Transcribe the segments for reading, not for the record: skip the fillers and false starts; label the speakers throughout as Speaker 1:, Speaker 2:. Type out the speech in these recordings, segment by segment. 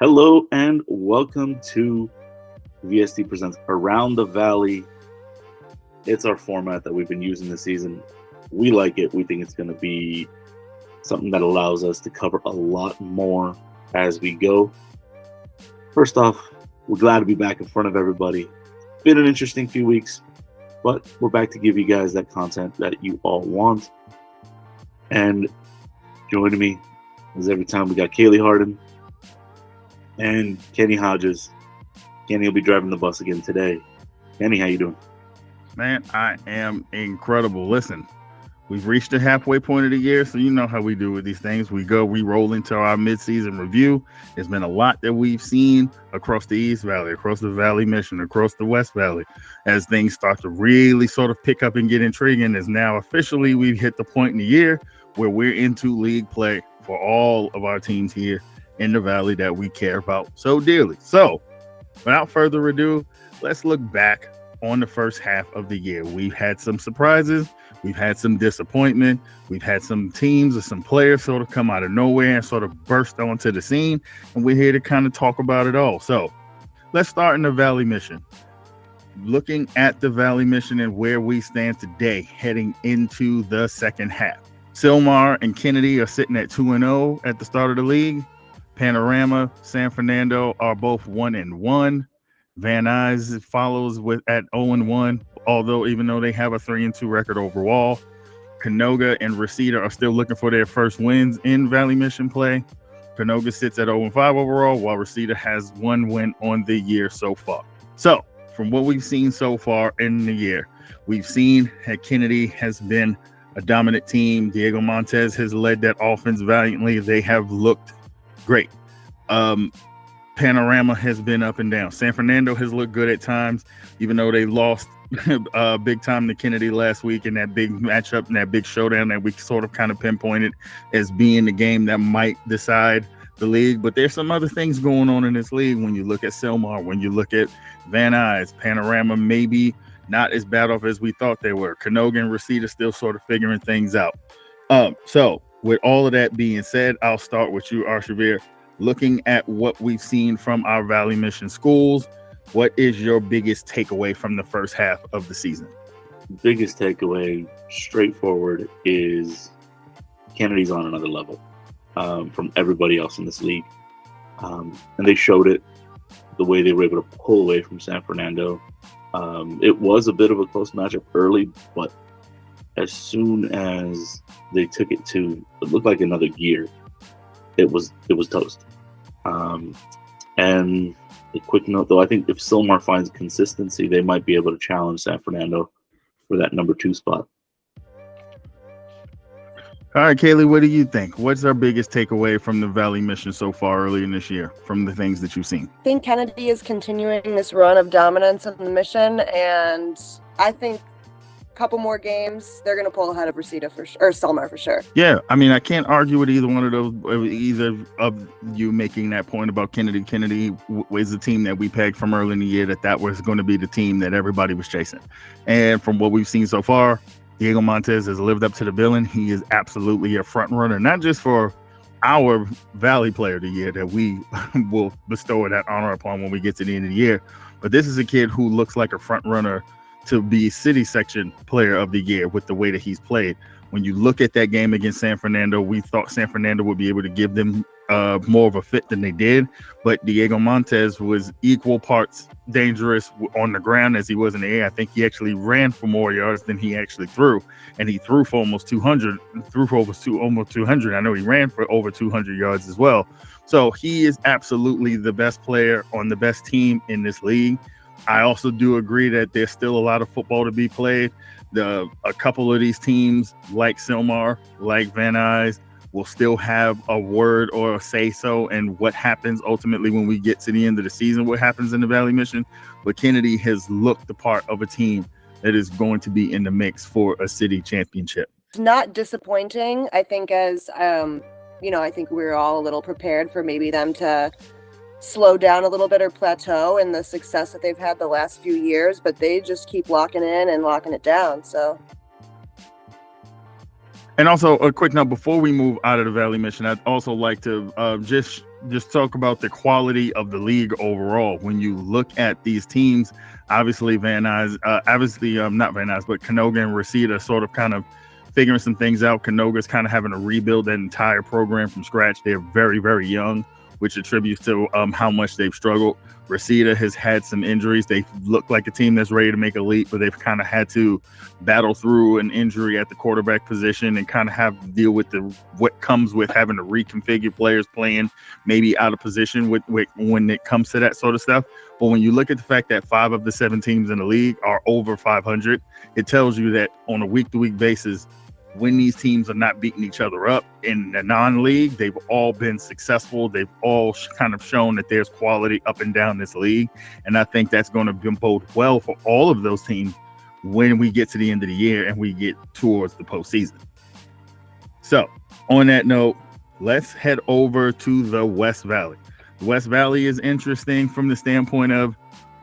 Speaker 1: Hello and welcome to VST Presents Around the Valley. It's our format that we've been using this season. We like it. We think it's going to be something that allows us to cover a lot more as we go. First off, we're glad to be back in front of everybody. Been an interesting few weeks, but we're back to give you guys that content that you all want. And joining me as every time we got Kaylie Harden and Kenny Hodges. Kenny will be driving the bus again today. Kenny, how you doing?
Speaker 2: Man, I am incredible. Listen, we've reached the halfway point of the year, so you know how we do with these things. We roll into our midseason review. There's been a lot that we've seen across the East Valley, across the Valley Mission, across the West Valley, as things start to really sort of pick up and get intriguing. As now officially we've hit the point in the year where we're into league play for all of our teams here in the Valley that we care about so dearly. So without further ado, let's look back on the first half of the year. We've had some surprises. We've had some disappointment. We've had some teams or some players sort of come out of nowhere and sort of burst onto the scene. And we're here to kind of talk about it all. So let's start in the Valley Mission. Looking at the Valley Mission and where we stand today, heading into the second half. Sylmar and Kennedy are sitting at 2-0 at the start of the league. Panorama, San Fernando are both 1-1. Van Nuys follows with at 0-1, even though they have a 3-2 record overall. Canoga and Reseda are still looking for their first wins in Valley Mission play. Canoga sits at 0-5 overall, while Reseda has one win on the year so far. So, from what we've seen so far in the year, we've seen that Kennedy has been a dominant team. Diego Montez has led that offense valiantly. They have looked great. Panorama has been up and down. San Fernando has looked good at times, even though they lost big time to Kennedy last week in that big matchup and that big showdown that we sort of kind of pinpointed as being the game that might decide the league. But there's some other things going on in this league. When you look at Sylmar, when you look at Van Nuys, Panorama maybe not as bad off as we thought they were. Canoga and Reseda still sort of figuring things out. So with all of that being said, I'll start with you, Arshavir. Looking at what we've seen from our Valley Mission schools, what is your biggest takeaway from the first half of the season?
Speaker 1: Biggest takeaway, straightforward, is Kennedy's on another level from everybody else in this league. And they showed it the way they were able to pull away from San Fernando. It was a bit of a close matchup early, but as soon as they took it to, it looked like another gear, it was toast. And a quick note, though, I think if Sylmar finds consistency, they might be able to challenge San Fernando for that number 2 spot.
Speaker 2: All right, Kaylie, what do you think? What's our biggest takeaway from the Valley Mission so far early in this year from the things that you've seen?
Speaker 3: I think Kennedy is continuing this run of dominance in the mission, and I think couple more games, they're going to pull ahead of Reseda or Sylmar for sure.
Speaker 2: Yeah, I mean, I can't argue with either one of those, either of you making that point about Kennedy. Kennedy was the team that we pegged from early in the year that was going to be the team that everybody was chasing. And from what we've seen so far, Diego Montez has lived up to the billing. He is absolutely a front runner, not just for our Valley Player of the Year that we will bestow that honor upon when we get to the end of the year, but this is a kid who looks like a front runner to be City Section Player of the Year with the way that he's played. When you look at that game against San Fernando, we thought San Fernando would be able to give them more of a fit than they did, but Diego Montez was equal parts dangerous on the ground as he was in the air. I think he actually ran for more yards than he actually threw, and he threw for almost 200, almost 200. I know he ran for over 200 yards as well. So he is absolutely the best player on the best team in this league. I also do agree that there's still a lot of football to be played. A couple of these teams, like Sylmar, like Van Nuys, will still have a word or a say-so and what happens ultimately when we get to the end of the season, what happens in the Valley Mission. But Kennedy has looked the part of a team that is going to be in the mix for a city championship.
Speaker 3: Not disappointing. I think as, I think we're all a little prepared for maybe them to slow down a little bit or plateau in the success that they've had the last few years, but they just keep locking in and locking it down. So
Speaker 2: And also a quick note before we move out of the Valley Mission, I'd also like to just just talk about the quality of the league overall. When you look at these teams, obviously not Van Nuys, but Canoga and Reseda sort of kind of figuring some things out. Canoga's kind of having to rebuild that entire program from scratch. They're very, very young, which attributes to how much they've struggled. Reseda has had some injuries. They look like a team that's ready to make a leap, but they've kind of had to battle through an injury at the quarterback position and kind of have to deal with what comes with having to reconfigure players playing maybe out of position with when it comes to that sort of stuff. But when you look at the fact that 5 of the 7 teams in the league are over 500, it tells you that on a week-to-week basis, when these teams are not beating each other up in the non-league, they've all been successful. They've all kind of shown that there's quality up and down this league. And I think that's going to bode well for all of those teams when we get to the end of the year and we get towards the postseason. So on that note, let's head over to the West Valley. The West Valley is interesting from the standpoint of,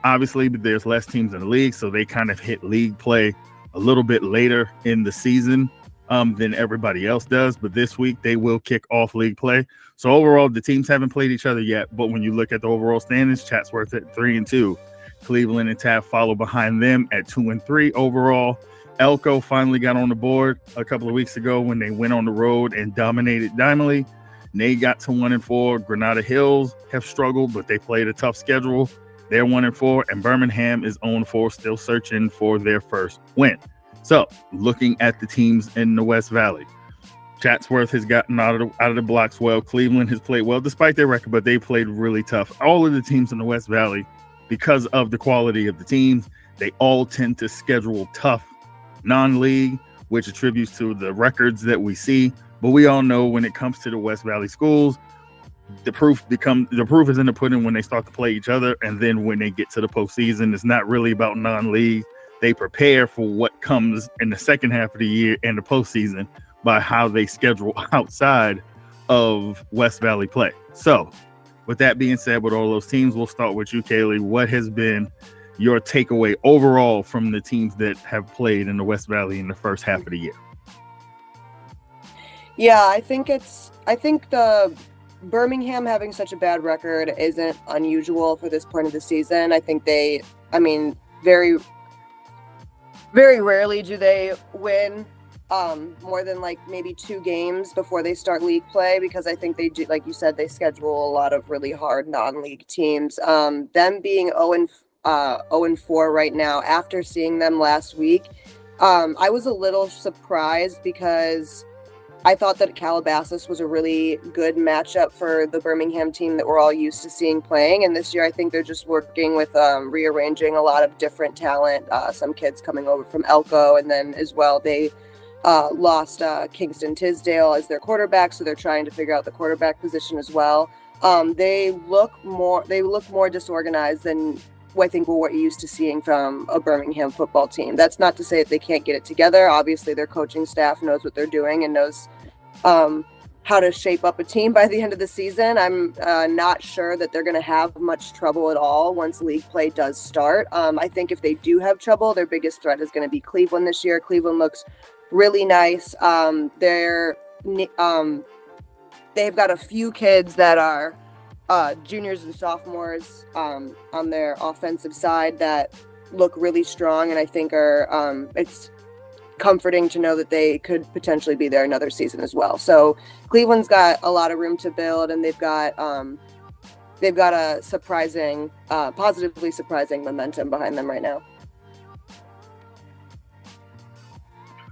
Speaker 2: obviously, there's less teams in the league, so they kind of hit league play a little bit later in the season than everybody else does. But this week they will kick off league play. So overall, the teams haven't played each other yet. But when you look at the overall standings, Chatsworth at 3-2, Cleveland and Taft follow behind them at 2-3 overall. Elko finally got on the board a couple of weeks ago when they went on the road and dominated Dimely. They got to 1-4. Granada Hills have struggled, but they played a tough schedule. They're 1-4, and Birmingham is 0-4, still searching for their first win. So, looking at the teams in the West Valley, Chatsworth has gotten out of the blocks well. Cleveland has played well despite their record, but they played really tough. All of the teams in the West Valley, because of the quality of the teams, they all tend to schedule tough non-league, which attributes to the records that we see. But we all know when it comes to the West Valley schools, the proof is in the pudding when they start to play each other, and then when they get to the postseason, it's not really about non-league. They prepare for what comes in the second half of the year and the postseason by how they schedule outside of West Valley play. So, with that being said, with all those teams, we'll start with you, Kaylie. What has been your takeaway overall from the teams that have played in the West Valley in the first half of the year?
Speaker 3: Yeah, I think the Birmingham having such a bad record isn't unusual for this point of the season. I think very, very rarely do they win more than like maybe 2 games before they start league play, because I think they do, like you said, they schedule a lot of really hard non-league teams. Them being 0-4 right now after seeing them last week, I was a little surprised because I thought that Calabasas was a really good matchup for the Birmingham team that we're all used to seeing playing. And this year, I think they're just working with rearranging a lot of different talent. Some kids coming over from Elko, and then as well, they lost Kingston Tisdale as their quarterback, so they're trying to figure out the quarterback position as well. They look more disorganized than I think we're used to seeing from a Birmingham football team. That's not to say that they can't get it together. Obviously, their coaching staff knows what they're doing and knows how to shape up a team by the end of the season. I'm not sure that they're going to have much trouble at all once league play does start. I think if they do have trouble, their biggest threat is going to be Cleveland this year. Cleveland looks really nice. They've got a few kids that are juniors and sophomores on their offensive side that look really strong, and I think are it's comforting to know that they could potentially be there another season as well. So Cleveland's got a lot of room to build, and they've got a positively surprising momentum behind them right now.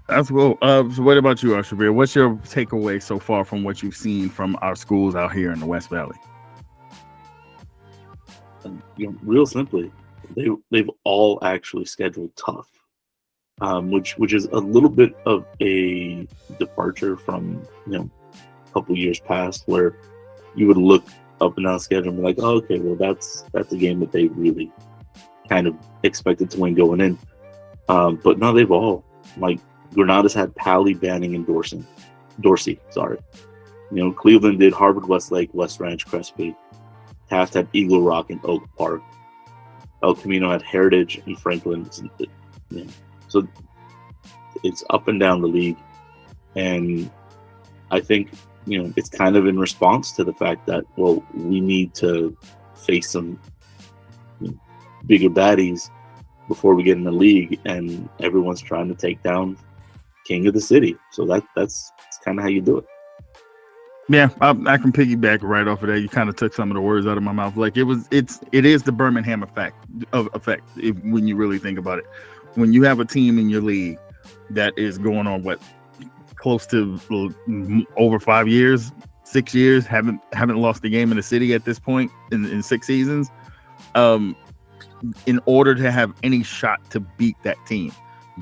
Speaker 2: That's cool. So what about you, Arshavir? What's your takeaway so far from what you've seen from our schools out here in the West Valley?
Speaker 1: Real simply, they've all actually scheduled tough, which is a little bit of a departure from a couple years past, where you would look up and down the schedule and be like, oh, okay, well that's a game that they really kind of expected to win going in. But no, they've all, like, Granada's had Pally, Banning, and Dorsey. Sorry, Cleveland did Harvard, Westlake, West Ranch, Crespi. Taft had Eagle Rock and Oak Park. El Camino had Heritage and Franklin. So it's up and down the league. And I think it's kind of in response to the fact that, well, we need to face some bigger baddies before we get in the league, and everyone's trying to take down King of the City. So that's kind of how you do it.
Speaker 2: Yeah, I can piggyback right off of that. You kind of took some of the words out of my mouth. Like it is the Birmingham effect when you really think about it. When you have a team in your league that is going on close to over 5 years, 6 years, haven't lost a game in the city at this point in 6 seasons. In order to have any shot to beat that team,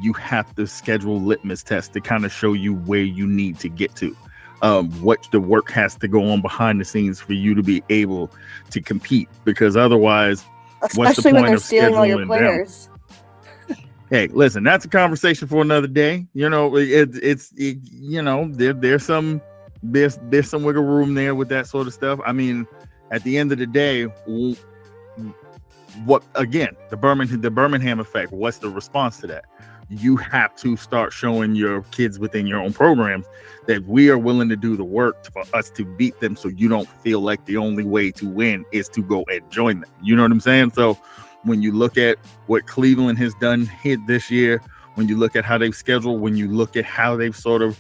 Speaker 2: you have to schedule litmus tests to kind of show you where you need to get to. What the work has to go on behind the scenes for you to be able to compete, because otherwise, what's the point of
Speaker 3: stealing all your
Speaker 2: scheduling
Speaker 3: players?
Speaker 2: Hey, listen, that's a conversation for another day. There's some wiggle room there with that sort of stuff. I mean, at the end of the day, the Birmingham effect, what's the response to that? You have to start showing your kids within your own programs that we are willing to do the work for us to beat them, so you don't feel like the only way to win is to go and join them. You know what I'm saying? So when you look at what Cleveland has done this year, when you look at how they've scheduled, when you look at how they've sort of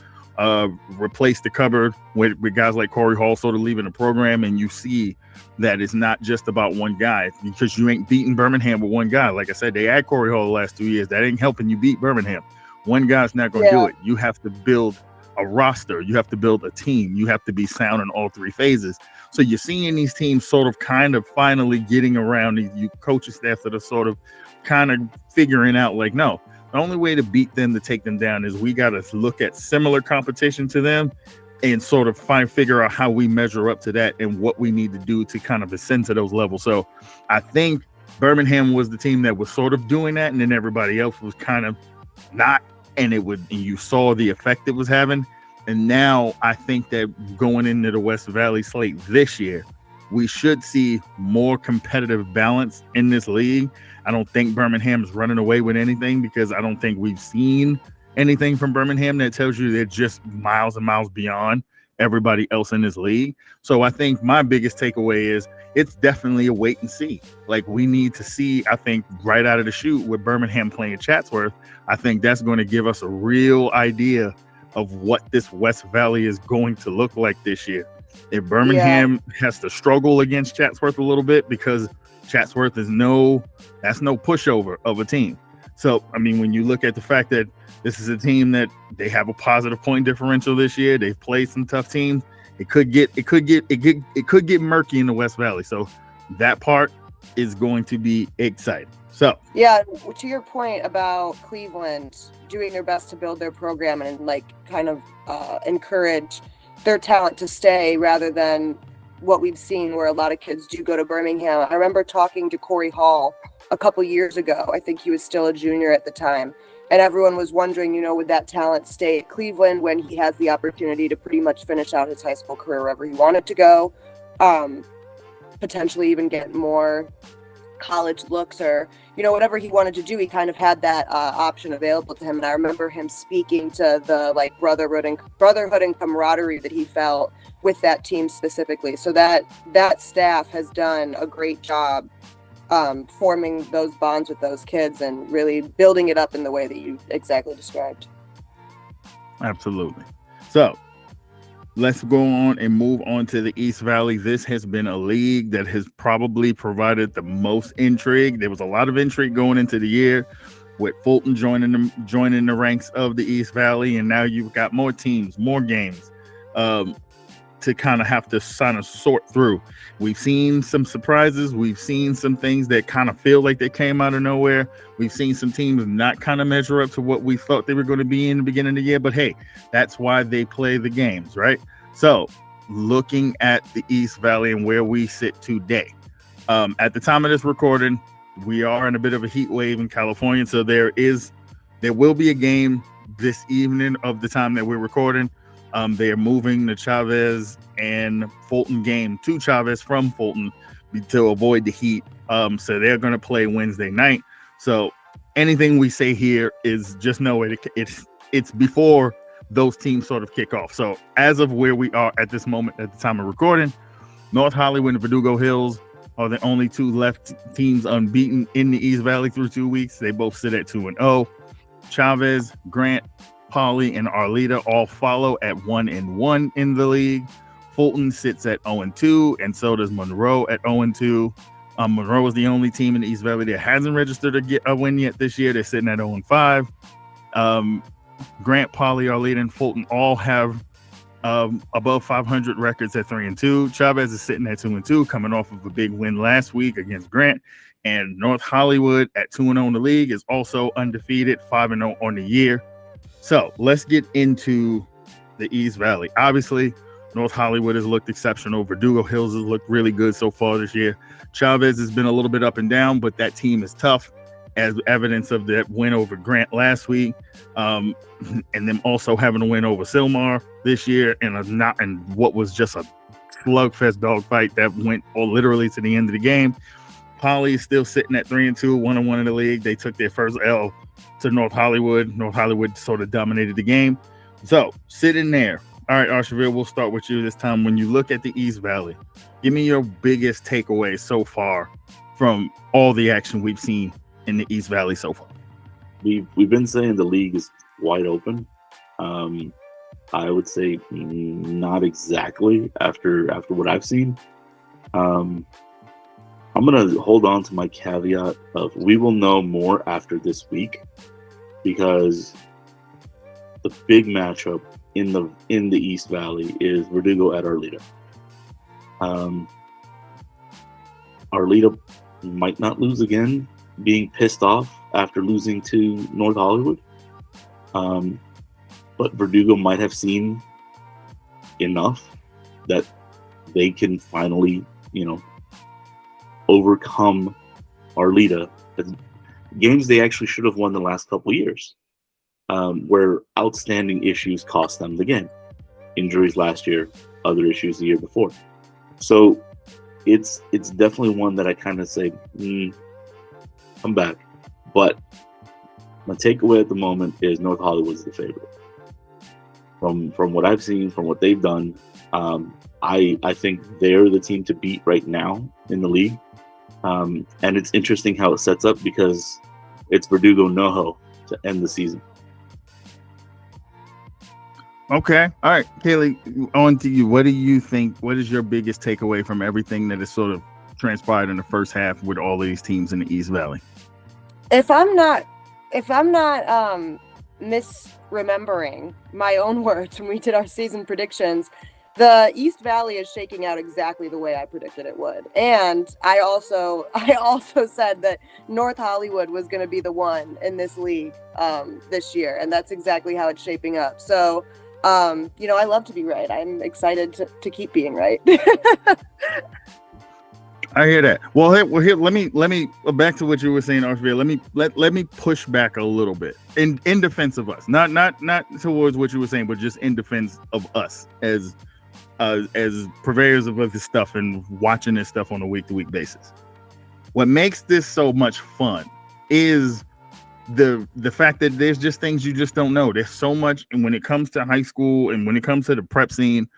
Speaker 2: replaced the cupboard with guys like Corey Hall sort of leaving the program, and you see that it's not just about one guy, because you ain't beating Birmingham with one guy. Like I said, they had Corey Hall the last 2 years. That ain't helping you beat Birmingham. One guy's not going to do it. You have to build a roster. You have to build a team. You have to be sound in all three phases. So you're seeing these teams sort of kind of finally getting around, these coaching staff that are sort of kind of figuring out like, no, the only way to beat them, to take them down, is we got to look at similar competition to them and sort of figure out how we measure up to that and what we need to do to kind of ascend to those levels. So I think Birmingham was the team that was sort of doing that, and then everybody else was kind of not, and you saw the effect it was having. And now I think that going into the West Valley slate this year, we should see more competitive balance in this league. I don't think Birmingham's running away with anything, because I don't think we've seen anything from Birmingham that tells you they're just miles and miles beyond everybody else in this league. So I think my biggest takeaway is it's definitely a wait and see. Like, we need to see, I think, right out of the chute with Birmingham playing Chatsworth, I think that's going to give us a real idea of what this West Valley is going to look like this year. If Birmingham has to struggle against Chatsworth a little bit, because Chatsworth is no pushover of a team. So, I mean, when you look at the fact that this is a team that they have a positive point differential this year, they've played some tough teams. It could get murky in the West Valley. So that part is going to be exciting. So
Speaker 3: yeah, to your point about Cleveland doing their best to build their program and like kind of encourage their talent to stay, rather than what we've seen where a lot of kids do go to Birmingham. I remember talking to Corey Hall a couple years ago. I think he was still a junior at the time. And everyone was wondering, would that talent stay at Cleveland when he has the opportunity to pretty much finish out his high school career wherever he wanted to go, potentially even get more college looks, or, whatever he wanted to do. He kind of had that option available to him. And I remember him speaking to the like brotherhood and camaraderie that he felt with that team specifically. So that staff has done a great job forming those bonds with those kids and really building it up in the way that you exactly described.
Speaker 2: Absolutely. So let's go on and move on to the East Valley. This has been a league that has probably provided the most intrigue. There was a lot of intrigue going into the year with Fulton joining the ranks of the East Valley, and now you've got more teams, more games to kind of have to sort through. We've seen some surprises. We've seen some things that kind of feel like they came out of nowhere. We've seen some teams not kind of measure up to what we thought they were going to be in the beginning of the year. But hey, that's why they play the games, right? So looking at the East Valley and where we sit today, at the time of this recording, we are in a bit of a heat wave in California. So there will be a game this evening of the time that we're recording. They're moving the Chavez and Fulton game to Chavez from Fulton to avoid the heat. So they're going to play Wednesday night. So anything we say here is just know it's before those teams sort of kick off. So as of where we are at this moment, at the time of recording, North Hollywood and Verdugo Hills are the only two left teams unbeaten in the East Valley through 2 weeks. They both sit at 2-0. Chavez, Grant, Poly, and Arleta all follow at 1-1 in the league. Fulton sits at 0-2, and so does Monroe at 0-2. Monroe is the only team in the East Valley that hasn't registered a win yet this year. They're sitting at 0-5. Grant, Poly, Arleta, and Fulton all have above 500 records at 3-2. Chavez is sitting at 2-2, coming off of a big win last week against Grant. And North Hollywood at 2-0 in the league is also undefeated, 5-0 on the year. So let's get into the East Valley. Obviously, North Hollywood has looked exceptional. Verdugo Hills has looked really good so far this year. Chavez has been a little bit up and down, but that team is tough, as evidence of that win over Grant last week, and them also having a win over Sylmar this year, and what was just a slugfest dogfight that went literally to the end of the game. Poly is still sitting at 3-2, 1-1 in the league. They took their first L to North Hollywood. North Hollywood sort of dominated the game. So sitting there. All right, Arshavir, we'll start with you this time. When you look at the East Valley, give me your biggest takeaway so far from all the action we've seen in the East Valley so far.
Speaker 1: We've been saying the league is wide open. I would say not exactly after what I've seen. I'm gonna hold on to my caveat of we will know more after this week, because the big matchup in the East Valley is Verdugo at Arleta. Arleta might not lose again, being pissed off after losing to North Hollywood. But Verdugo might have seen enough that they can finally, overcome Arleta. Games they actually should have won the last couple years, where outstanding issues cost them the game. Injuries last year, other issues the year before. So it's definitely one that I kind of say, I'm back. But my takeaway at the moment is North Hollywood's the favorite. From what I've seen, from what they've done, I think they're the team to beat right now in the league. And it's interesting how it sets up, because it's Verdugo NoHo to end the season.
Speaker 2: Okay. All right, Kaylie, on to you. What do you think? What is your biggest takeaway from everything that has sort of transpired in the first half with all of these teams in the East Valley?
Speaker 3: If I'm not misremembering my own words when we did our season predictions, the East Valley is shaking out exactly the way I predicted it would. And I also said that North Hollywood was going to be the one in this league this year, and that's exactly how it's shaping up. So, I love to be right. I'm excited to keep being right.
Speaker 2: I hear that. Well, here, let me back to what you were saying, Arshavir. Let me push back a little bit in defense of us, not towards what you were saying, but just in defense of us as purveyors of this stuff and watching this stuff on a week-to-week basis. What makes this so much fun is the fact that there's just things you just don't know. There's so much, and when it comes to high school and when it comes to the prep scene,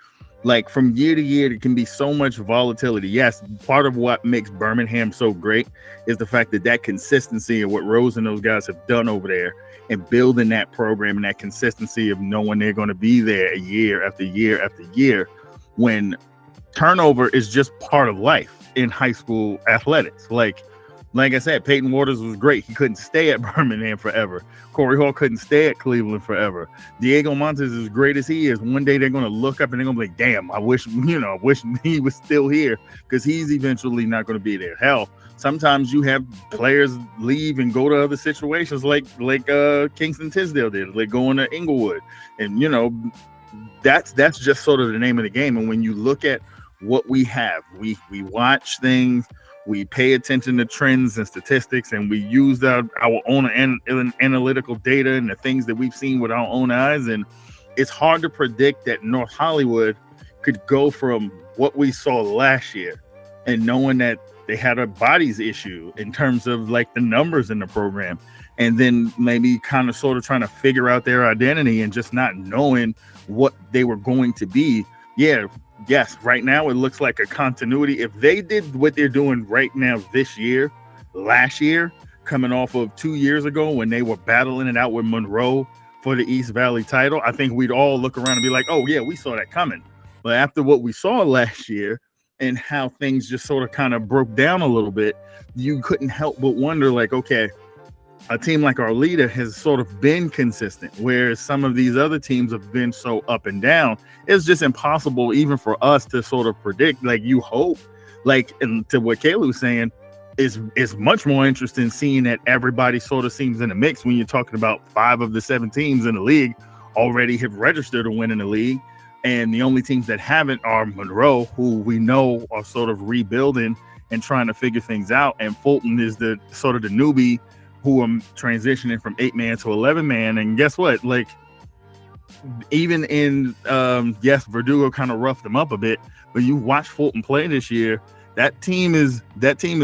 Speaker 2: like from year to year, there can be so much volatility. Yes, part of what makes Birmingham so great is the fact that consistency of what Rose and those guys have done over there and building that program and that consistency of knowing they're going to be there year after year after year, when turnover is just part of life in high school athletics. Like I said, Peyton Waters was great. He couldn't stay at Birmingham forever. Corey Hall couldn't stay at Cleveland forever. Diego Montes, as great as he is, one day they're going to look up and they're going to be like, damn, I wish he was still here, because he's eventually not going to be there. Hell, sometimes you have players leave and go to other situations like Kingston Tisdale did, like going to Inglewood. And, that's just sort of the name of the game. And when you look at what we have, we watch things, we pay attention to trends and statistics, and we use our own analytical data and the things that we've seen with our own eyes. And it's hard to predict that North Hollywood could go from what we saw last year and knowing that they had a bodies issue in terms of like the numbers in the program, and then maybe kind of sort of trying to figure out their identity and just not knowing what they were going to be. Yeah, yes, right now it looks like a continuity. If they did what they're doing right now this year, last year, coming off of 2 years ago when they were battling it out with Monroe for the East Valley title, I think we'd all look around and be like, oh yeah, we saw that coming. But after what we saw last year and how things just sort of kind of broke down a little bit, you couldn't help but wonder, like, okay, a team like our leader has sort of been consistent, whereas some of these other teams have been so up and down. It's just impossible even for us to sort of predict. Like, you hope, like, and to what Kaylie was saying, is much more interesting seeing that everybody sort of seems in the mix when you're talking about 5 of the 7 teams in the league already have registered to win in the league. And the only teams that haven't are Monroe, who we know are sort of rebuilding and trying to figure things out. And Fulton is the sort of the newbie who are transitioning from 8-man to 11-man. And guess what? Like, even in, yes, Verdugo kind of roughed them up a bit, but you watch Fulton play this year, that team is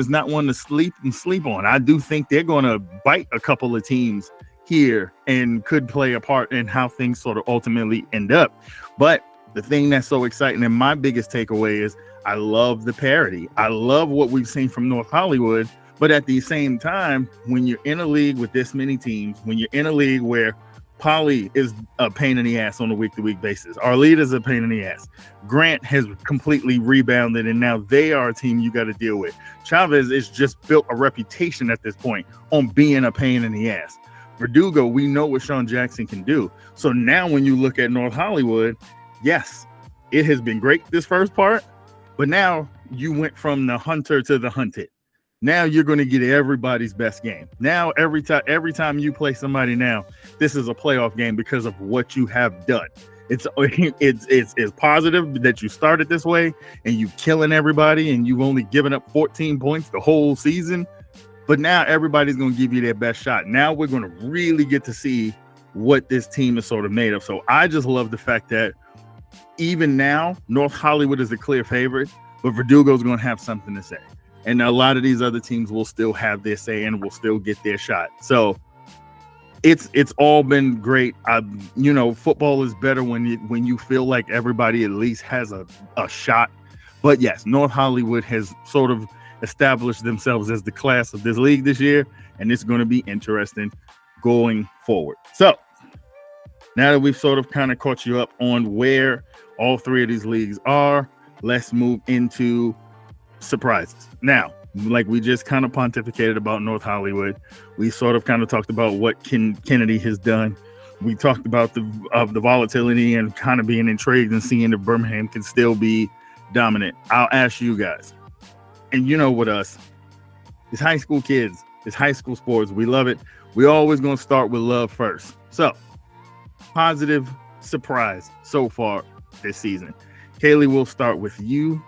Speaker 2: not one to sleep on. I do think they're going to bite a couple of teams here and could play a part in how things sort of ultimately end up. But the thing that's so exciting and my biggest takeaway is I love the parity. I love what we've seen from North Hollywood. But at the same time, when you're in a league with this many teams, when you're in a league where Poly is a pain in the ass on a week-to-week basis, our lead is a pain in the ass, Grant has completely rebounded, and now they are a team you got to deal with. Chavez is just built a reputation at this point on being a pain in the ass. Verdugo, we know what Sean Jackson can do. So now when you look at North Hollywood, yes, it has been great this first part, but now you went from the hunter to the hunted. Now you're going to get everybody's best game. Now every time you play somebody now, this is a playoff game because of what you have done. It's positive that you started this way and you killing everybody and you've only given up 14 points the whole season. But now everybody's going to give you their best shot. Now we're going to really get to see what this team is sort of made of. So I just love the fact that even now, North Hollywood is a clear favorite, but Verdugo's going to have something to say. And a lot of these other teams will still have their say and will still get their shot. So it's all been great. Football is better when you feel like everybody at least has a shot. But yes, North Hollywood has sort of established themselves as the class of this league this year, and it's going to be interesting going forward. So now that we've sort of kind of caught you up on where all 3 of these leagues are, let's move into surprises. Now, like we just kind of pontificated about North Hollywood, we sort of kind of talked about what Kennedy has done. We talked about the volatility and kind of being intrigued and seeing if Birmingham can still be dominant. I'll ask you guys, and you know with us, it's high school kids, it's high school sports. We love it. We're always going to start with love first. So, positive surprise so far this season. Kaylie, we'll start with you.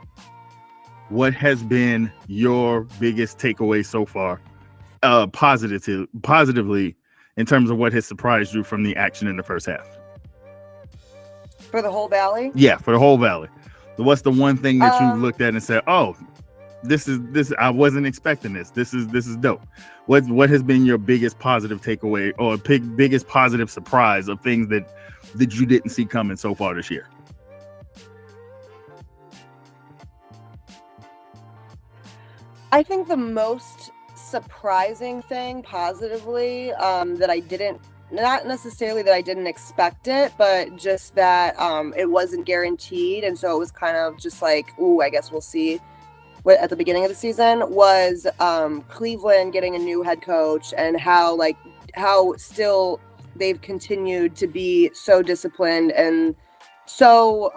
Speaker 2: What has been your biggest takeaway so far, positively, in terms of what has surprised you from the action in the first half?
Speaker 3: For the whole Valley?
Speaker 2: Yeah, for the whole Valley. What's the one thing that you looked at and said, "Oh, this is I wasn't expecting this. This is dope." What has been your biggest positive takeaway or biggest positive surprise of things that you didn't see coming so far this year?
Speaker 3: I think the most surprising thing positively that I didn't, not necessarily that I didn't expect it, but just that it wasn't guaranteed. And so it was kind of just like, ooh, I guess we'll see what at the beginning of the season was Cleveland getting a new head coach and how still they've continued to be so disciplined and so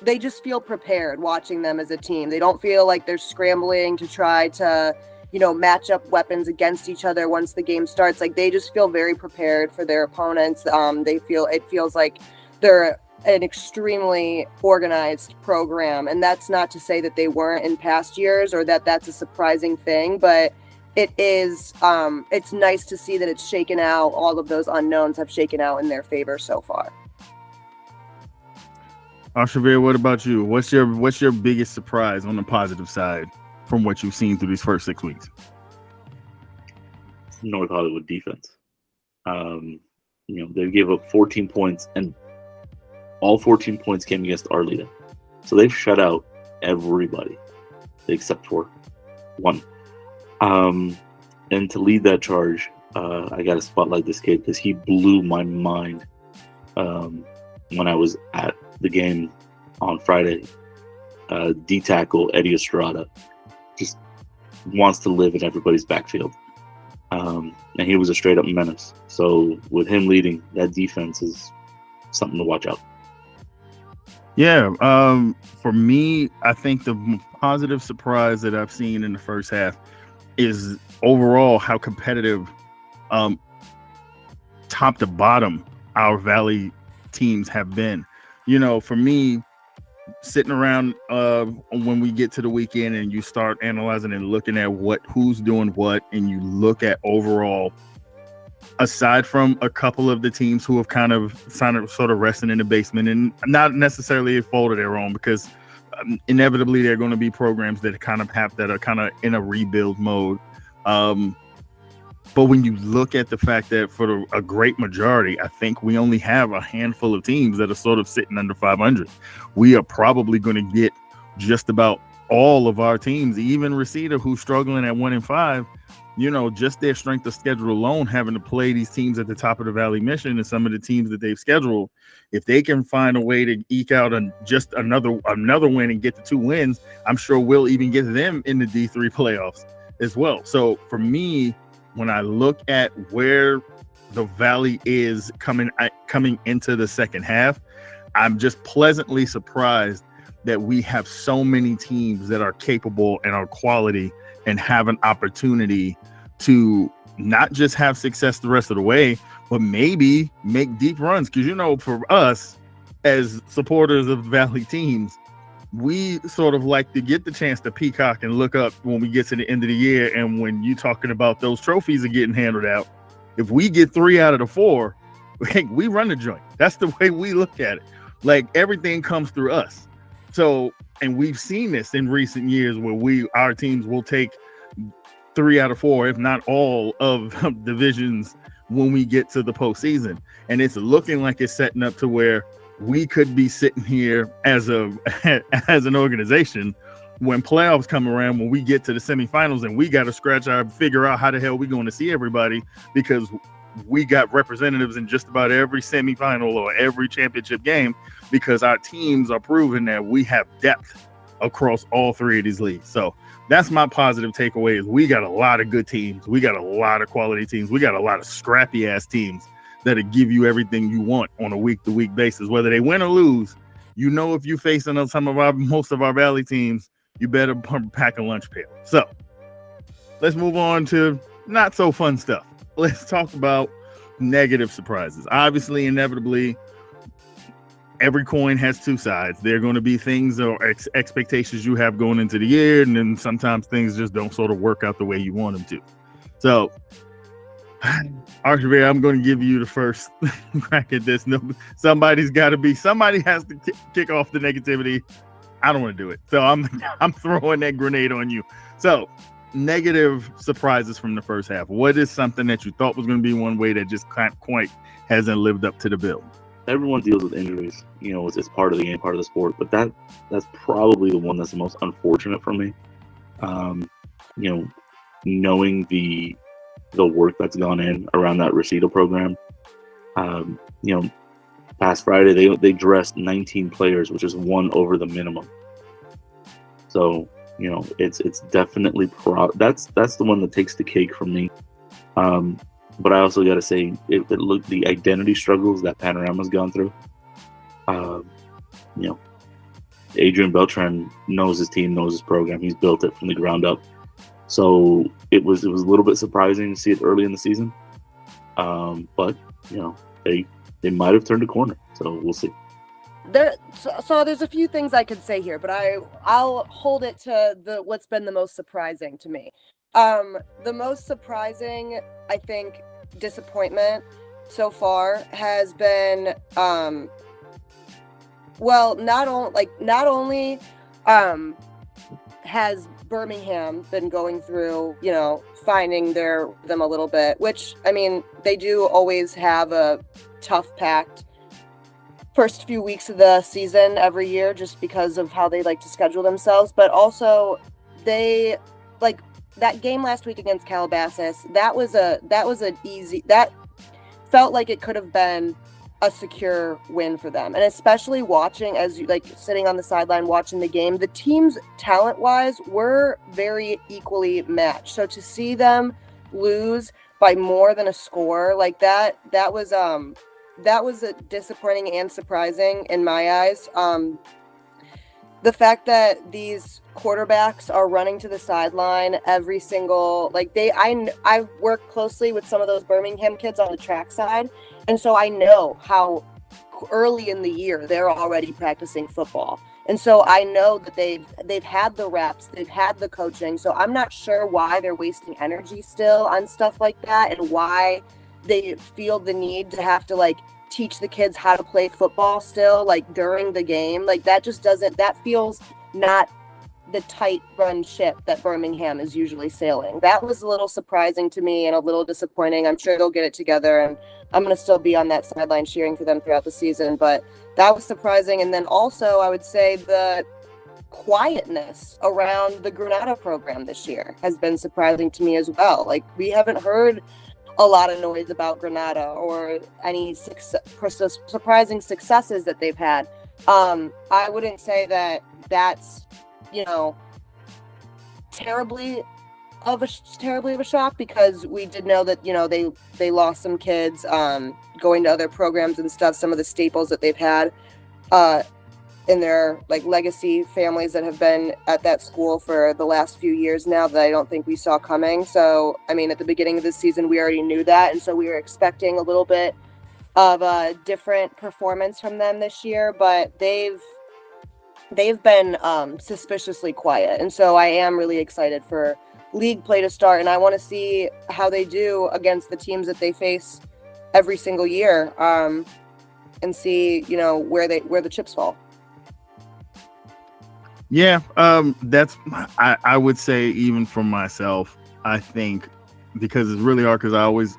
Speaker 3: they just feel prepared watching them as a team. They don't feel like they're scrambling to try to, match up weapons against each other once the game starts. Like, they just feel very prepared for their opponents. It feels like they're an extremely organized program. And that's not to say that they weren't in past years or that that's a surprising thing, but it is, it's nice to see that it's shaken out. All of those unknowns have shaken out in their favor so far.
Speaker 2: Arshavir, what about you? What's your biggest surprise on the positive side from what you've seen through these first 6 weeks?
Speaker 1: North Hollywood defense. They gave up 14 points, and all 14 points came against Arleta. So they've shut out everybody except for one. And to lead that charge, I got to spotlight this kid because he blew my mind when I was at the game on Friday. D-tackle Eddie Estrada just wants to live in everybody's backfield. And he was a straight-up menace. So with him leading, that defense is something to watch out.
Speaker 2: Yeah, for me, I think the positive surprise that I've seen in the first half is overall how competitive, top to bottom, our Valley teams have been. For me, sitting around when we get to the weekend and you start analyzing and looking at who's doing what, and you look at overall, aside from a couple of the teams who have kind of sort of resting in the basement and not necessarily a fault of their own, because inevitably there are going to be programs that are kind of in a rebuild mode. But when you look at the fact that for a great majority, I think we only have a handful of teams that are sort of sitting under 500. We are probably going to get just about all of our teams, even Reseda, who's struggling at 1-5. Just their strength of schedule alone, having to play these teams at the top of the Valley Mission and some of the teams that they've scheduled, if they can find a way to eke out just another win and get the 2 wins, I'm sure we'll even get them in the D3 playoffs as well. So for me, when I look at where the Valley is coming into the second half, I'm just pleasantly surprised that we have so many teams that are capable and are quality and have an opportunity to not just have success the rest of the way, but maybe make deep runs. Because, for us as supporters of Valley teams, we sort of like to get the chance to peacock and look up when we get to the end of the year. And when you're talking about those trophies are getting handed out, if we get 3 out of the 4, we run the joint. That's the way we look at it. Like, everything comes through us. So, and we've seen this in recent years where our teams will take 3 out of 4, if not all of divisions when we get to the postseason. And it's looking like it's setting up to where we could be sitting here as an organization when playoffs come around, when we get to the semifinals and we got to figure out how the hell we're going to see everybody, because we got representatives in just about every semifinal or every championship game, because our teams are proving that we have depth across all 3 of these leagues. So that's my positive takeaway, is we got a lot of good teams. We got a lot of quality teams. We got a lot of scrappy ass teams that'll give you everything you want on a week-to-week basis, whether they win or lose. If you're facing most of our Valley teams, you better pack a lunch pail. So let's move on to not so fun stuff. Let's talk about negative surprises. Obviously, inevitably, every coin has 2 sides. There are going to be things or expectations you have going into the year, and then sometimes things just don't sort of work out the way you want them to. So, Arshavir, I'm going to give you the first crack at this. Somebody has to kick off the negativity. I don't want to do it, so I'm throwing that grenade on you. So, negative surprises from the first half. What is something that you thought was going to be one way that just quite hasn't lived up to the bill?
Speaker 1: Everyone deals with injuries. It's part of the game, part of the sport. But that's probably the one that's the most unfortunate for me. Knowing the work that's gone in around that Reseda program. Past Friday they dressed 19 players, which is 1 over the minimum. So it's definitely that's the one that takes the cake from me. But I also got to say, the identity struggles that Panorama's gone through. Adrian Beltran knows his team, knows his program. He's built it from the ground up. So it was a little bit surprising to see it early in the season. But they might have turned a corner. So we'll see.
Speaker 3: So there's a few things I could say here, but I'll hold it to what's been the most surprising to me. The most surprising, I think, disappointment so far has been not only has Birmingham been going through, finding them a little bit, which, I mean, they do always have a tough packed first few weeks of the season every year just because of how they like to schedule themselves. But also they like that game last week against Calabasas. That felt like it could have been a secure win for them. And especially watching, as you like sitting on the sideline watching the game, the teams talent wise were very equally matched. So to see them lose by more than a score like that was a disappointing and surprising in my eyes. The fact that these quarterbacks are running to the sideline every single, I work closely with some of those Birmingham kids on the track side. And so I know how early in the year they're already practicing football. And so I know that they've had the reps, they've had the coaching. So I'm not sure why they're wasting energy still on stuff like that and why they feel the need to have to teach the kids how to play football still during the game. That feels not the tight run ship that Birmingham is usually sailing. That was a little surprising to me and a little disappointing. I'm sure they'll get it together, and I'm going to still be on that sideline cheering for them throughout the season, but that was surprising. And then also I would say the quietness around the Granada program this year has been surprising to me as well. We haven't heard a lot of noise about Granada or any surprising successes that they've had. I wouldn't say that that's, terribly of a shock, because we did know that, they lost some kids going to other programs and stuff, some of the staples that they've had in their legacy families that have been at that school for the last few years now that I don't think we saw coming. So, I mean, at the beginning of this season, we already knew that. And so we were expecting a little bit of a different performance from them this year, but they've been suspiciously quiet. And so I am really excited for league play to start. And I want to see how they do against the teams that they face every single year, and see, where the chips fall.
Speaker 2: Yeah, I would say, even for myself, I think, because it's really hard, because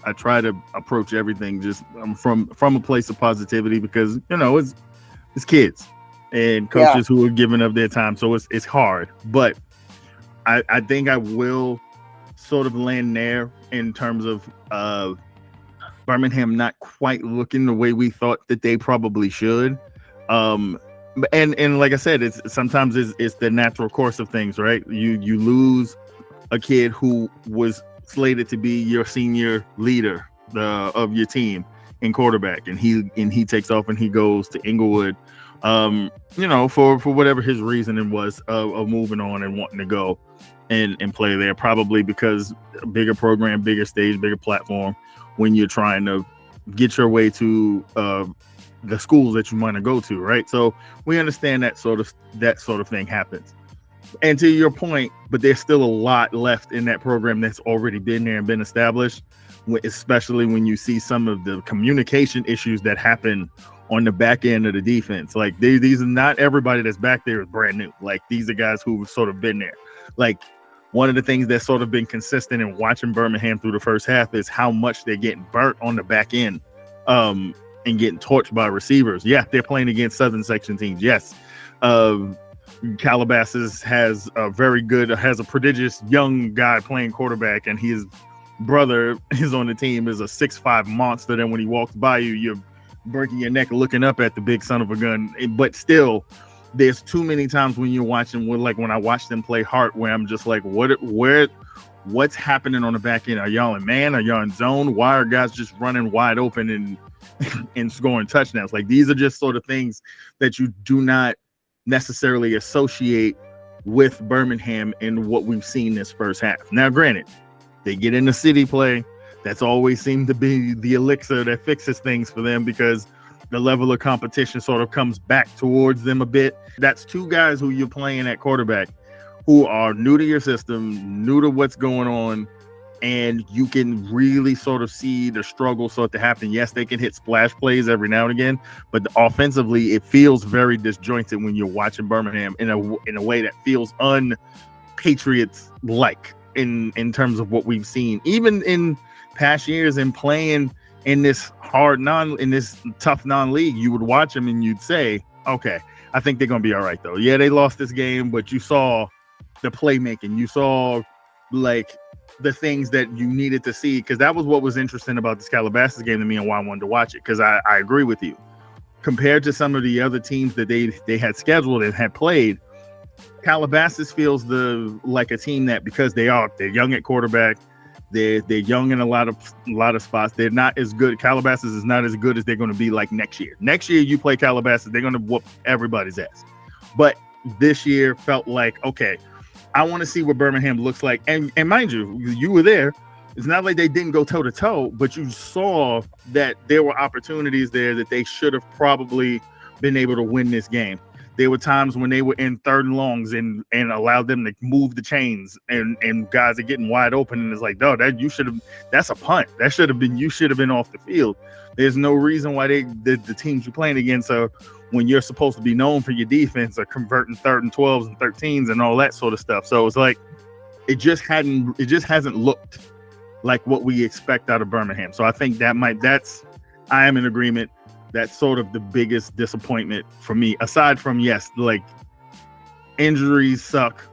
Speaker 2: I try to approach everything just from a place of positivity, because it's kids and coaches who are giving up their time, so it's hard. But I think I will sort of land there in terms of Birmingham not quite looking the way we thought that they probably should. And like I said, it's sometimes the natural course of things, right? You lose a kid who was slated to be your senior leader of your team in quarterback, and he takes off and he goes to Inglewood, for whatever his reasoning was of moving on and wanting to go and play there, probably because a bigger program, bigger stage, bigger platform when you're trying to get your way to the schools that you want to go to, right? So we understand that sort of thing happens. And to your point, but there's still a lot left in that program that's already been there and been established, especially when you see some of the communication issues that happen on the back end of the defense. These are not everybody that's back there is brand new. These are guys who've sort of been there. One of the things that's sort of been consistent in watching Birmingham through the first half is how much they're getting burnt on the back end. And getting torched by receivers. Yeah, they're playing against Southern Section teams. Yes. Calabasas has a prodigious young guy playing quarterback, and his brother is on the team, is a 6'5" monster. Then when he walks by you, you're breaking your neck looking up at the big son of a gun. But still, there's too many times when you're watching, when I watch them play Hart, where I'm just like, what's happening on the back end? Are y'all in man? Are y'all in zone? Why are guys just running wide open and scoring touchdowns? These are just sort of things that you do not necessarily associate with Birmingham in what we've seen this first half. Now, granted, they get into city play. That's always seemed to be the elixir that fixes things for them, because the level of competition sort of comes back towards them a bit. That's two guys who you're playing at quarterback who are new to your system, new to what's going on, and you can really sort of see the struggle start to happen. Yes, they can hit splash plays every now and again, but offensively, it feels very disjointed when you're watching Birmingham in a way that feels Patriots like in terms of what we've seen, even in past years and playing in this tough non-league. You would watch them and you'd say, okay, I think they're gonna be all right though. Yeah, they lost this game, but you saw the playmaking, you saw like the things that you needed to see, because that was what was interesting about this Calabasas game to me and why I wanted to watch it, because I agree with you. Compared to some of the other teams that they had scheduled and had played, Calabasas feels like a team that, because they're young at quarterback, they're young in a lot of spots. They're not as good. Calabasas is not as good as they're going to be like next year. Next year, you play Calabasas, they're going to whoop everybody's ass. But this year felt like, okay, I want to see what Birmingham looks like. And mind you were there. It's not like they didn't go toe to toe, but you saw that there were opportunities there that they should have probably been able to win this game. There were times when they were in third and longs and allowed them to move the chains, and guys are getting wide open, and it's like, no, that's a punt. You should have been off the field. There's no reason why the teams you're playing against are, when you're supposed to be known for your defense, are converting 3rd and 12s and 13s and all that sort of stuff. So it's like it just hasn't looked like what we expect out of Birmingham. So I think I am in agreement. That's sort of the biggest disappointment for me, aside from, yes, like injuries suck.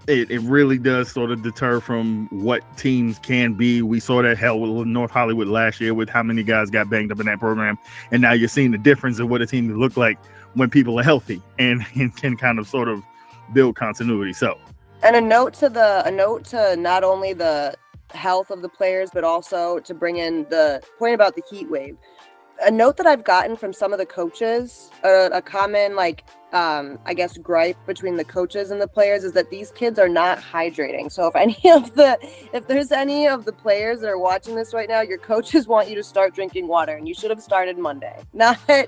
Speaker 2: It really does sort of deter from what teams can be. We saw that hell with North Hollywood last year with how many guys got banged up in that program. And now you're seeing the difference of what a team look like when people are healthy and can kind of sort of build continuity. So,
Speaker 3: and a note to not only the health of the players, but also to bring in the point about the heat wave. A note that I've gotten from some of the coaches, a common I guess gripe between the coaches and the players, is that these kids are not hydrating. So if there's any of the players that are watching this right now, your coaches want you to start drinking water, and you should have started Monday.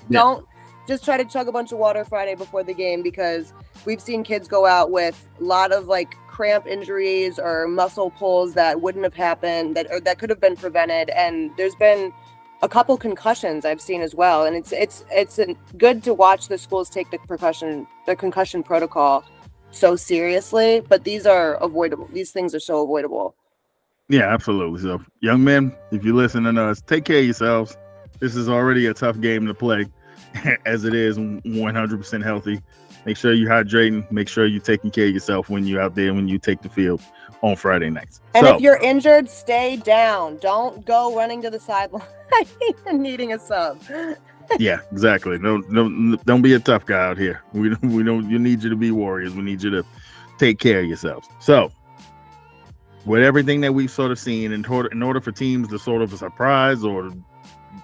Speaker 3: Don't just try to chug a bunch of water Friday before the game, because we've seen kids go out with a lot of cramp injuries or muscle pulls that wouldn't have happened, that could have been prevented. And there's been a couple concussions I've seen as well. And it's good to watch the schools take the concussion protocol so seriously, but these are avoidable. These things are so avoidable.
Speaker 2: Yeah, absolutely. So young men, if you listen to us, take care of yourselves. This is already a tough game to play as it is 100% healthy. Make sure you're hydrating. Make sure you're taking care of yourself when you're out there, when you take the field on Friday nights.
Speaker 3: And if you're injured, stay down. Don't go running to the sideline and needing a sub.
Speaker 2: Yeah, exactly. Don't be a tough guy out here. We don't. You need you to be warriors. We need you to take care of yourselves. So, with everything that we've sort of seen, in order for teams to sort of a surprise or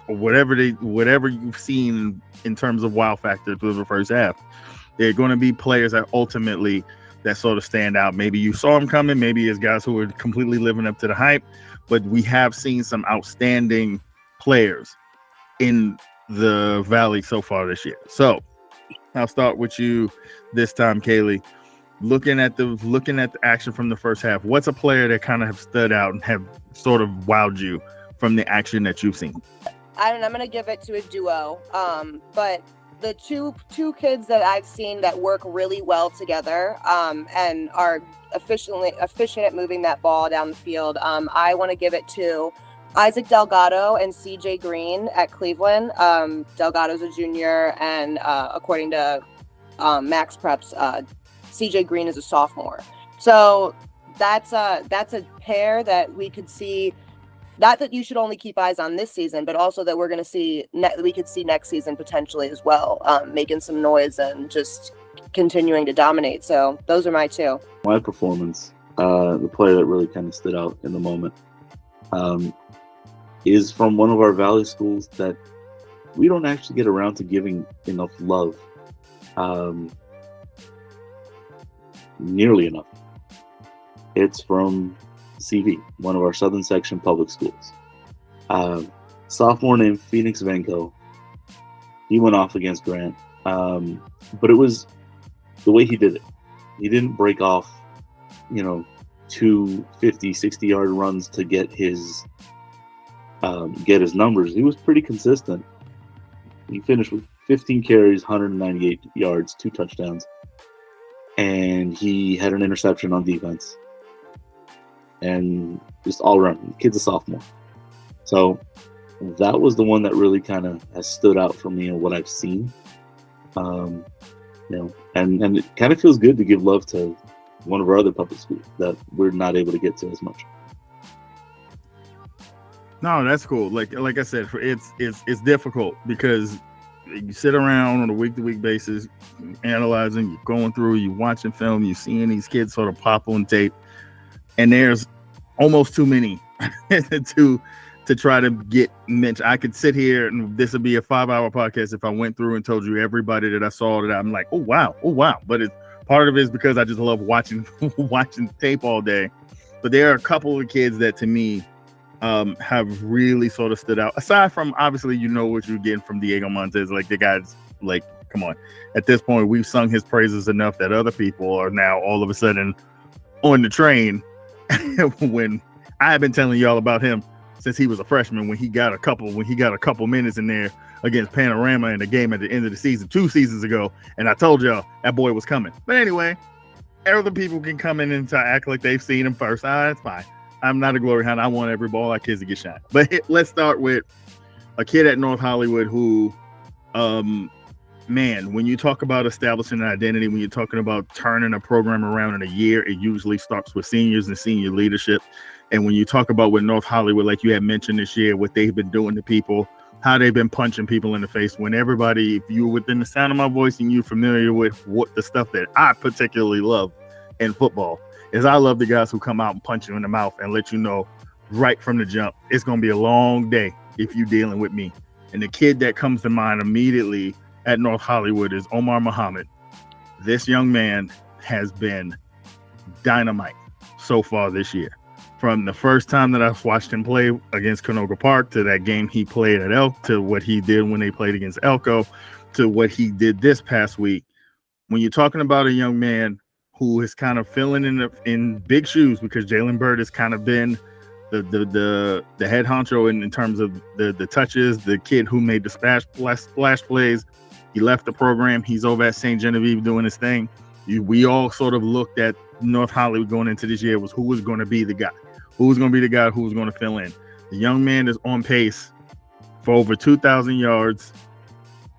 Speaker 2: whatever you've seen in terms of wow factor through the first half, there are going to be players that ultimately that sort of stand out. Maybe you saw them coming. Maybe it's guys who are completely living up to the hype. But we have seen some outstanding players in the Valley so far this year. So I'll start with you this time, Kaylie. Looking at the action from the first half, what's a player that kind of have stood out and have sort of wowed you from the action that you've seen?
Speaker 3: I'm going to give it to a duo. But the two kids that I've seen that work really well together and are efficient at moving that ball down the field, I want to give it to Isaac Delgado and CJ Green at Cleveland. Delgado's a junior, and according to Max Preps, CJ Green is a sophomore. So that's a pair that we could see. Not that you should only keep eyes on this season, but also that we're going to see we could see next season potentially as well, making some noise and just continuing to dominate. So those are my two.
Speaker 1: My performance, the player that really kind of stood out in the moment, is from one of our Valley schools that we don't actually get around to giving enough love, nearly enough. It's from CV, one of our Southern Section public schools. Sophomore named Phoenix Venko. He went off against Grant, but it was the way he did it. He didn't break off, 2 50, 60-yard runs to get his numbers. He was pretty consistent. He finished with 15 carries, 198 yards, 2 touchdowns. and he had an interception on defense. And just all around, kid's a sophomore. So that was the one that really kind of has stood out for me in what I've seen. And it kind of feels good to give love to one of our other public schools that we're not able to get to as much.
Speaker 2: No, that's cool. Like I said, it's difficult because you sit around on a week-to-week basis, analyzing, you're going through, you're watching film, you're seeing these kids sort of pop on tape, and there's almost too many to try to get mentioned. I could sit here and this would be a 5-hour podcast if I went through and told you everybody that I saw that I'm like, oh wow. But it's part of it is because I just love watching tape all day. But there are a couple of kids that to me have really sort of stood out. Aside from obviously, what you're getting from Diego Montez, like the guy's like, come on. At this point, we've sung his praises enough that other people are now all of a sudden on the train. When I have been telling y'all about him since he was a freshman, when he got a couple minutes in there against Panorama in the game at the end of the season 2 seasons ago, and I told y'all that boy was coming. But anyway, other people can come in and act like they've seen him first. It's fine. I'm not a glory hunt. I want every ball our kids to get shot. But let's start with a kid at North Hollywood who, man, when you talk about establishing an identity, when you're talking about turning a program around in a year, it usually starts with seniors and senior leadership. And when you talk about with North Hollywood, like you had mentioned this year, what they've been doing to people, how they've been punching people in the face, when everybody, if you're within the sound of my voice and you're familiar with what the stuff that I particularly love in football, is I love the guys who come out and punch you in the mouth and let you know right from the jump, it's going to be a long day if you're dealing with me. And the kid that comes to mind immediately at North Hollywood is Omar Muhammad. This young man has been dynamite so far this year. From the first time that I've watched him play against Canoga Park, to that game he played at Elk, to what he did when they played against Elko, to what he did this past week. When you're talking about a young man who is kind of filling in big shoes, because Jalen Bird has kind of been the head honcho in terms of the touches, the kid who made the splash plays. He left the program. He's over at St. Genevieve doing his thing. We all sort of looked at North Hollywood going into this year was who was going to be the guy. Who was going to be the guy who was going to fill in. The young man is on pace for over 2,000 yards.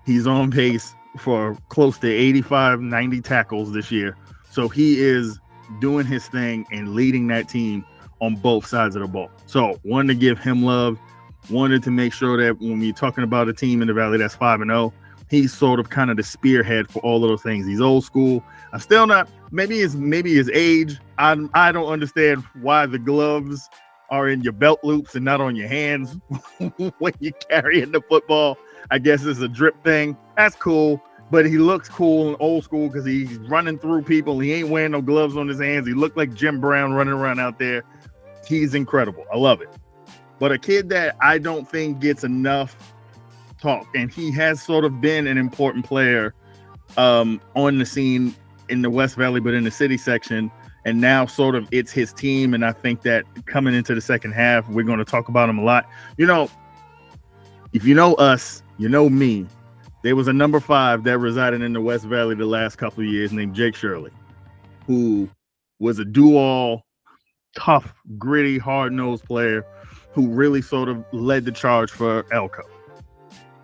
Speaker 2: He's on pace for close to 85, 90 tackles this year. So he is doing his thing and leading that team on both sides of the ball. So wanted to give him love. Wanted to make sure that when we're talking about a team in the Valley that's 5-0, he's sort of kind of the spearhead for all of those things. He's old school. I'm still not, maybe his age. I don't understand why the gloves are in your belt loops and not on your hands when you're carrying the football. I guess it's a drip thing. That's cool. But he looks cool and old school because he's running through people. He ain't wearing no gloves on his hands. He looked like Jim Brown running around out there. He's incredible. I love it. But a kid that I don't think gets enough talk, and he has sort of been an important player on the scene in the West Valley, but in the city section, and now sort of it's his team. And I think that coming into the second half, we're going to talk about him a lot. If you know us, you know me. There was a number 5 that resided in the West Valley the last couple of years named Jake Shirley, who was a do-all, tough, gritty, hard-nosed player who really sort of led the charge for Elko.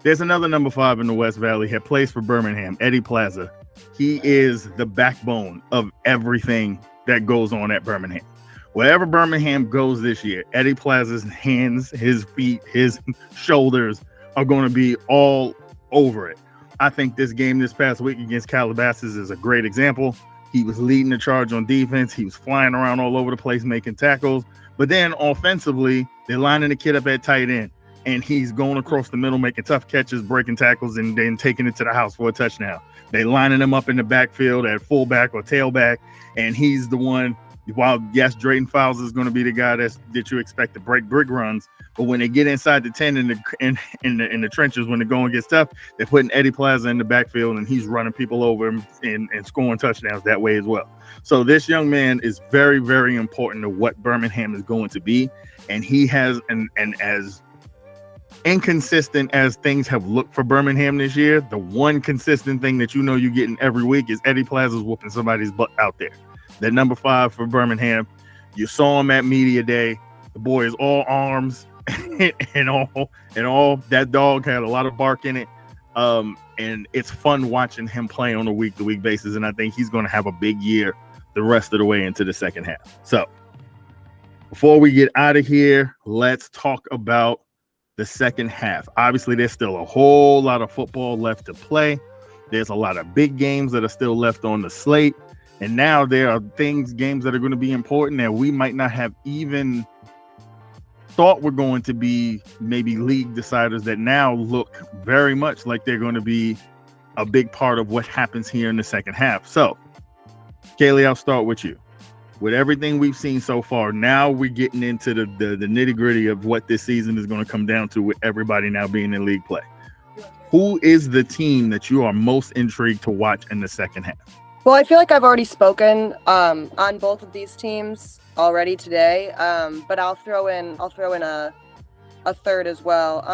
Speaker 2: There's another number 5 in the West Valley that plays for Birmingham, Eddie Plaza. He is the backbone of everything that goes on at Birmingham. Wherever Birmingham goes this year, Eddie Plaza's hands, his feet, his shoulders are going to be all over it. I think this game this past week against Calabasas is a great example. He was leading the charge on defense. He was flying around all over the place, making tackles. But then offensively, they're lining the kid up at tight end, and he's going across the middle, making tough catches, breaking tackles, and then taking it to the house for a touchdown. They lining him up in the backfield at fullback or tailback, and he's the one. While yes, Drayton Fowles is going to be the guy that you expect to break brick runs, but when they get inside the 10 in the trenches, when the going gets tough, they're putting Eddie Plaza in the backfield, and he's running people over and scoring touchdowns that way as well. So this young man is very, very important to what Birmingham is going to be, and he has and as inconsistent as things have looked for Birmingham this year, the one consistent thing that you're getting every week is Eddie Plaza's whooping somebody's butt out there. That number 5 for Birmingham. You saw him at media day. The boy is all arms and all. That dog had a lot of bark in it. And it's fun watching him play on a week-to-week basis. And I think he's going to have a big year the rest of the way into the second half. So before we get out of here, let's talk about the second half. Obviously, there's still a whole lot of football left to play. There's a lot of big games that are still left on the slate. And now there are games that are going to be important that we might not have even thought were going to be maybe league deciders that now look very much like they're going to be a big part of what happens here in the second half. So, Kaylie, I'll start with you. With everything we've seen so far, now we're getting into the nitty-gritty of what this season is going to come down to with everybody now being in league play. Who is the team that you are most intrigued to watch in the second half?
Speaker 3: Well, I feel like I've already spoken on both of these teams already today, but I'll throw in a third as well.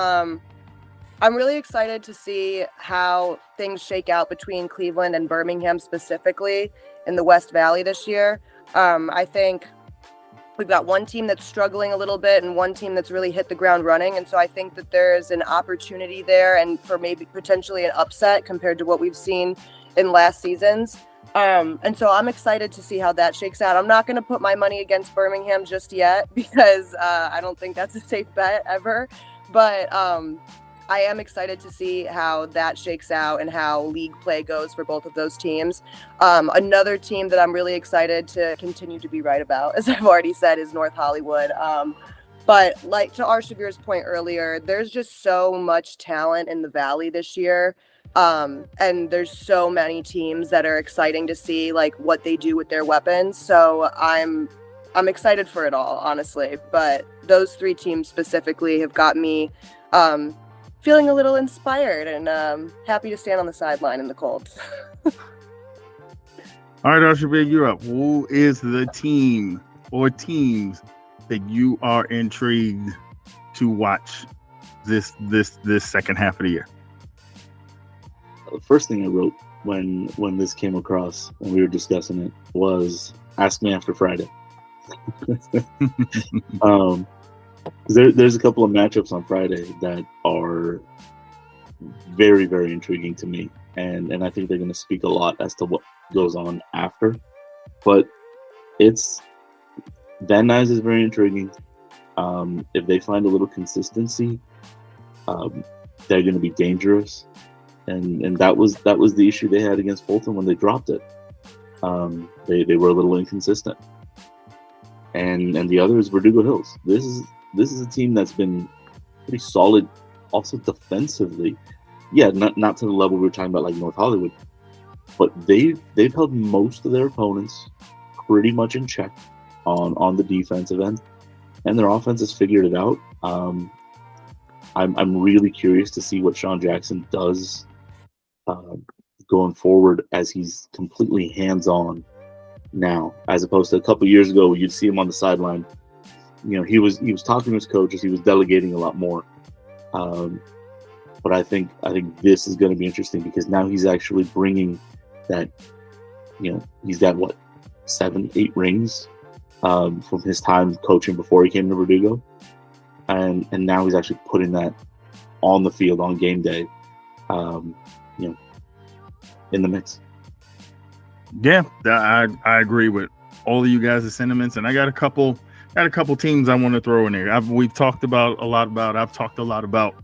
Speaker 3: I'm really excited to see how things shake out between Cleveland and Birmingham specifically in the West Valley this year. I think we've got one team that's struggling a little bit and one team that's really hit the ground running. And so I think that there's an opportunity there and for maybe potentially an upset compared to what we've seen in last seasons. And so I'm excited to see how that shakes out. I'm not going to put my money against Birmingham just yet because I don't think that's a safe bet ever. But I am excited to see how that shakes out and how league play goes for both of those teams. Another team that I'm really excited to continue to be right about, as I've already said, is North Hollywood. But like to Arshavir's point earlier, there's just so much talent in the Valley this year. And there's so many teams that are exciting to see like what they do with their weapons. So I'm excited for it all, honestly. But those 3 teams specifically have got me feeling a little inspired and happy to stand on the sideline in the cold.
Speaker 2: All right, Arshavir, you're up. Who is the team or teams that you are intrigued to watch this second half of the year?
Speaker 1: The first thing I wrote when this came across and we were discussing it was ask me after Friday. There's a couple of matchups on Friday that are very, very intriguing to me, and I think they're going to speak a lot as to what goes on after. But Van Nuys is very intriguing. If they find a little consistency, they're going to be dangerous, and that was the issue they had against Fulton when they dropped it. They were a little inconsistent, and the other is Verdugo Hills. This is a team that's been pretty solid, also defensively. Yeah, not to the level we were talking about like North Hollywood, but they've held most of their opponents pretty much in check on the defensive end, and their offense has figured it out. I'm really curious to see what Sean Jackson does going forward as he's completely hands-on now, as opposed to a couple years ago where you'd see him on the sideline. You know, he was talking to his coaches, he was delegating a lot more. But I think this is going to be interesting because now he's actually bringing that. You know, he's got 7-8 rings from his time coaching before he came to Verdugo, and now he's actually putting that on the field on game day. You know, in the mix.
Speaker 2: Yeah, I agree with all of you guys' sentiments, and I got a couple teams I want to throw in there. I've talked a lot about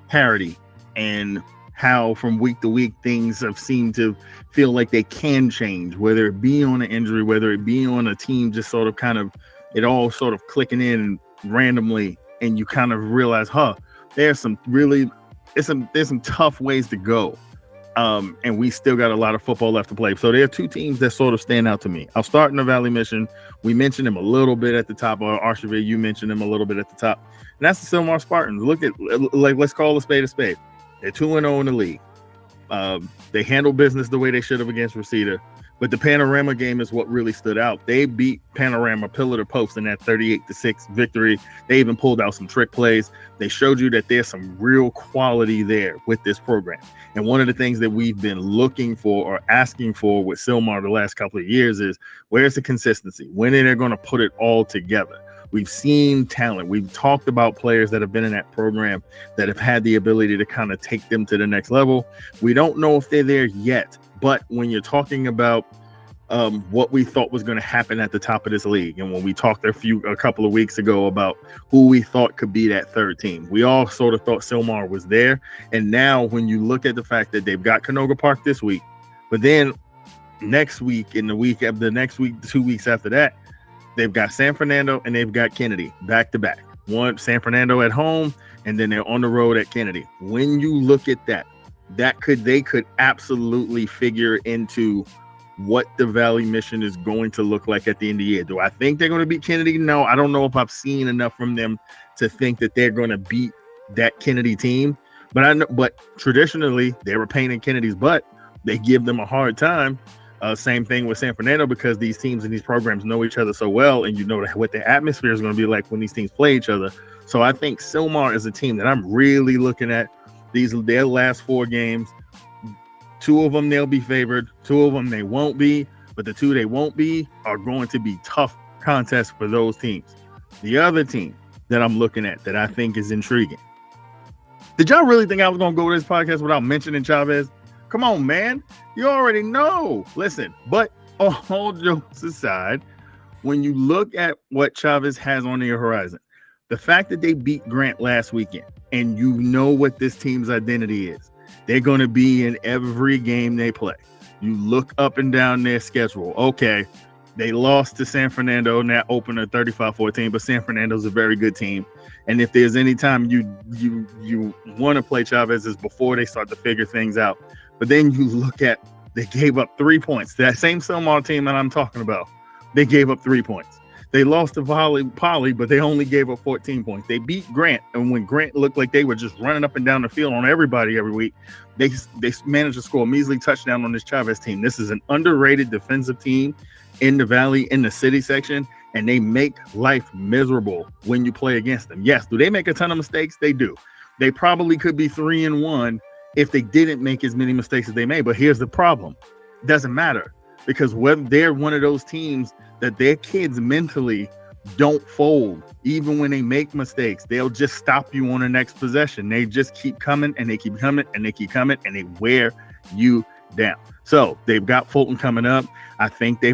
Speaker 2: parity and how from week to week things have seemed to feel like they can change, whether it be on an injury, whether it be on a team just sort of kind of it all sort of clicking in randomly, and you kind of realize, there's some tough ways to go. And we still got a lot of football left to play. So there are 2 teams that sort of stand out to me. I'll start in the Valley Mission. We mentioned them a little bit at the top. Arshavir, you mentioned them a little bit at the top. And that's the Sylmar Spartans. Let's call a spade a spade. They're 2-0 in the league. They handled business the way they should have against Reseda. But the Panorama game is what really stood out. They beat Panorama pillar to post in that 38-6 victory. They even pulled out some trick plays. They showed you that there's some real quality there with this program. And one of the things that we've been looking for or asking for with Sylmar the last couple of years is, where's the consistency? When are they going to put it all together? We've seen talent. We've talked about players that have been in that program that have had the ability to kind of take them to the next level. We don't know if they're there yet. But when you're talking about what we thought was going to happen at the top of this league, and when we talked a couple of weeks ago about who we thought could be that third team, we all sort of thought Sylmar was there. And now when you look at the fact that they've got Canoga Park this week, but then next week, in the week of the next week, 2 weeks after that, they've got San Fernando and they've got Kennedy back to back. One, San Fernando at home, and then they're on the road at Kennedy. When you look at that, they could absolutely figure into what the Valley mission is going to look like at the end of the year. Do I think they're going to beat Kennedy? No, I don't know if I've seen enough from them to think that they're going to beat that Kennedy team. But I know, but traditionally they were pain in Kennedy's butt. They give them a hard time. Same thing with San Fernando, because these teams and these programs know each other so well, and you know what the atmosphere is going to be like when these teams play each other. So I think Sylmar is a team that I'm really looking at. Their last 4 games, 2 of them they'll be favored, 2 of them they won't be, but the 2 they won't be are going to be tough contests for those teams. The other team that I'm looking at that I think is intriguing. Did y'all really think I was going to go to this podcast without mentioning Chavez? Come on, man. You already know. Listen, but all jokes aside, when you look at what Chavez has on the horizon, the fact that they beat Grant last weekend, and you know what this team's identity is, they're going to be in every game they play. You look up and down their schedule. Okay, they lost to San Fernando in that opener 35-14, but San Fernando's a very good team. And if there's any time you want to play Chavez, is before they start to figure things out. But then you look at, they gave up 3 points. That same Sylmar team that I'm talking about, they gave up 3 points. They lost to Poly, but they only gave up 14 points. They beat Grant, and when Grant looked like they were just running up and down the field on everybody every week, they managed to score a measly touchdown on this Chavez team. This is an underrated defensive team in the Valley, in the city section, and they make life miserable when you play against them. Yes, do they make a ton of mistakes? They do. They probably could be 3-1 if they didn't make as many mistakes as they made. But here's the problem. It doesn't matter, because whether they're one of those teams that their kids mentally don't fold. Even when they make mistakes, they'll just stop you on the next possession. They just keep coming, and they keep coming, and they keep coming, and they wear you down. So they've got Fulton coming up. I think they